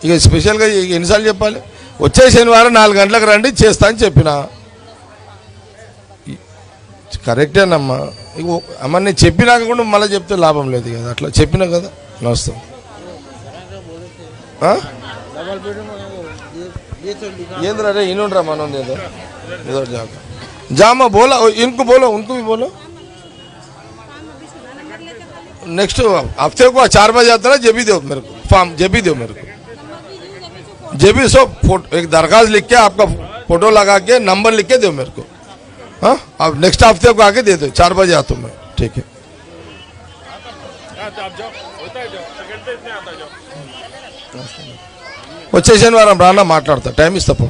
ఇక స్పెషల్గా ఎన్నిసార్లు చెప్పాలి? వచ్చే శనివారం 4 గంటలకు రండి చేస్తా అని చెప్పిన. కరెక్టేనమ్మా. అమ్మ నేను చెప్పినాక కూడా మళ్ళీ చెప్తే లాభం లేదు కదా, అట్లా చెప్పినా కదా. నమస్తే. ఏంద్రా రే ఇనుండ్రా మనం ఏదో ఏదో जामा बोला इनको बोलो उनको भी बोलो. नेक्स्ट हफ्ते को 4 बजे आता ना, जब भी दो मेरे को फॉर्म, जब भी दो मेरे को, जब भी सो एक दरखास्त लिख के आपका फोटो लगा के नंबर लिख के दो मेरे को. हाँ अब नेक्स्ट हफ्ते को आके दे दो. 4 बजे आता हूँ मैं. ठीक है. వచ్చే శనివారం రానా మాట్లాడతా. టైం ఇస్తా పో.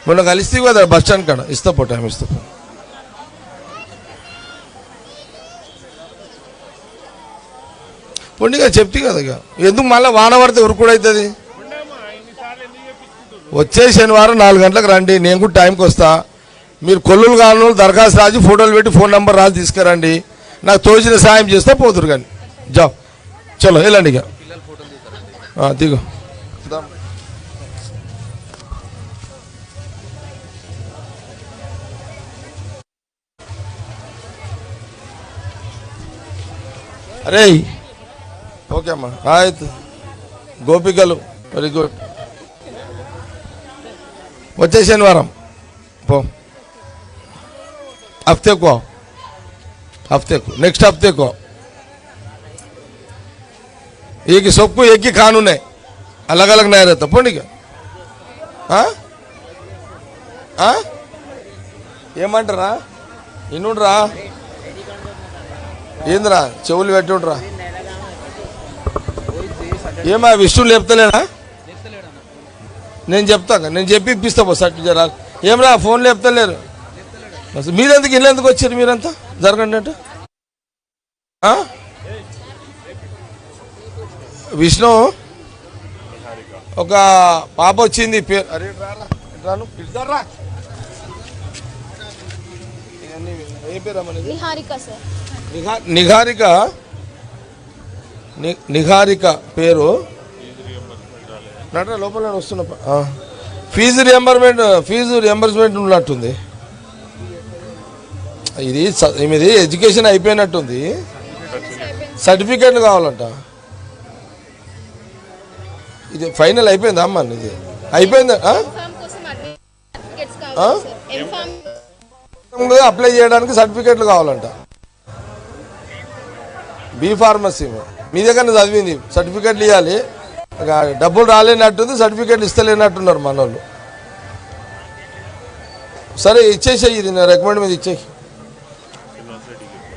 మొన్న కలిస్తే కదా బస్ స్టాండ్ కాడ ఇస్తా పో, టైం ఇస్తా పో. పొండిగా చెప్తే కదా ఇక ఎందుకు మళ్ళీ వాన పడితే ఉరుకుడవుతుంది. వచ్చే శనివారం 4 గంటలకు రండి. నేను కూడా టైంకి వస్తా. మీరు కొల్లులు కాను దరఖాస్తు రాసి ఫోటోలు పెట్టి ఫోన్ నెంబర్ రాసి తీసుకురండి. నాకు తోచిన సాయం చేస్తే పోతురు కానీ జాబ్ చలో వెళ్ళండి. ఇక దిగు. అరే ఓకే అమ్మా. ఆಯ್ತು గోపికలు వెరీ గుడ్. వచ్చే శనివారం పో. हफ्ते को नेक्स्ट हफ्ते को. एक ही सबको एक ही कानून है, अलग अलग नहीं रहता. पोंडी का ఏమంటారా ఇన్నుండ్రా ఏంద్రా చెవులు పెట్టుండ్రా. ఏమా విష్ణువు లేపుతలేనా? నేను చెప్తాను, నేను చెప్పి ఇప్పిస్తా పో సర్టిఫికేట్. ఏమరా ఫోన్ లేపుతలేరు. మీరెందుకు ఇల్లు ఎందుకు వచ్చారు మీరంతా? జరగండి అంటే విష్ణు ఒక పాప వచ్చింది పేరు. అరే రాను పిలుస్తారా? ఏ పేరు అమ్మా? నిహారిక పేరు. నట లోపల వస్తున్న ఫీజు రియంబర్స్మెంట్ ఉన్నట్టుంది. ఇది ఎడ్యుకేషన్ అయిపోయినట్టుంది. సర్టిఫికేట్లు కావాలంట. ఇది ఫైనల్ అయిపోయిందా అమ్మ? ఇది అయిపోయిందా? అప్లై చేయడానికి సర్టిఫికేట్లు కావాలంట. బీ ఫార్మసీ మీ దగ్గర చదివింది, సర్టిఫికేట్లు ఇవ్వాలి. డబ్బులు రాలేనట్టుంది, సర్టిఫికేట్లు ఇస్తలేనట్టున్నారు మన వాళ్ళు. సరే ఇచ్చేసేయి, ఇది నా రికమెండ్ మీద ఇచ్చేయి.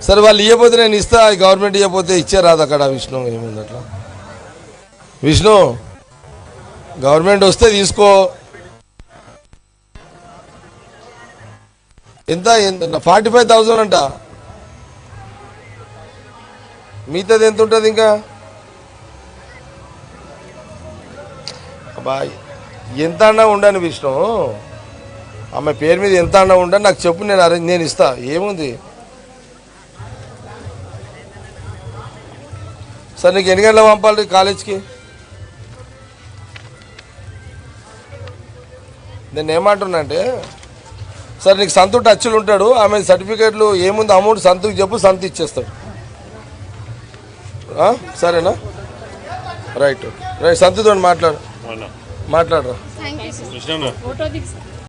సరే వాళ్ళు ఇవ్వకపోతే నేను ఇస్తా, గవర్నమెంట్ ఇవ్వకపోతే ఇచ్చేరాదు అక్కడ. విష్ణు ఏముంది అట్లా? విష్ణు గవర్నమెంట్ వస్తే తీసుకో. ఎంత 45,000 అంట. మిగతాది ఎంత ఉంటుంది ఇంకా? అబ్బా ఎంత అన్నా ఉండను విష్ణు, ఆమె పేరు మీద ఎంత అన్నా ఉండను. నాకు చెప్పు, నేను ఇస్తా. ఏముంది? సార్ నీకు ఎన్ని గంటలు పంపాలి కాలేజ్కి? నేను ఏమంటున్నా అంటే, సార్ నీకు సంతు టచ్లు ఉంటాడు, ఆమె సర్టిఫికేట్లు ఏముంది అమౌంట్ సంతుకి చెప్పు, సంతు ఇచ్చేస్తాడు. సరేనా? Right right. సంతుతో మాట్లాడరా.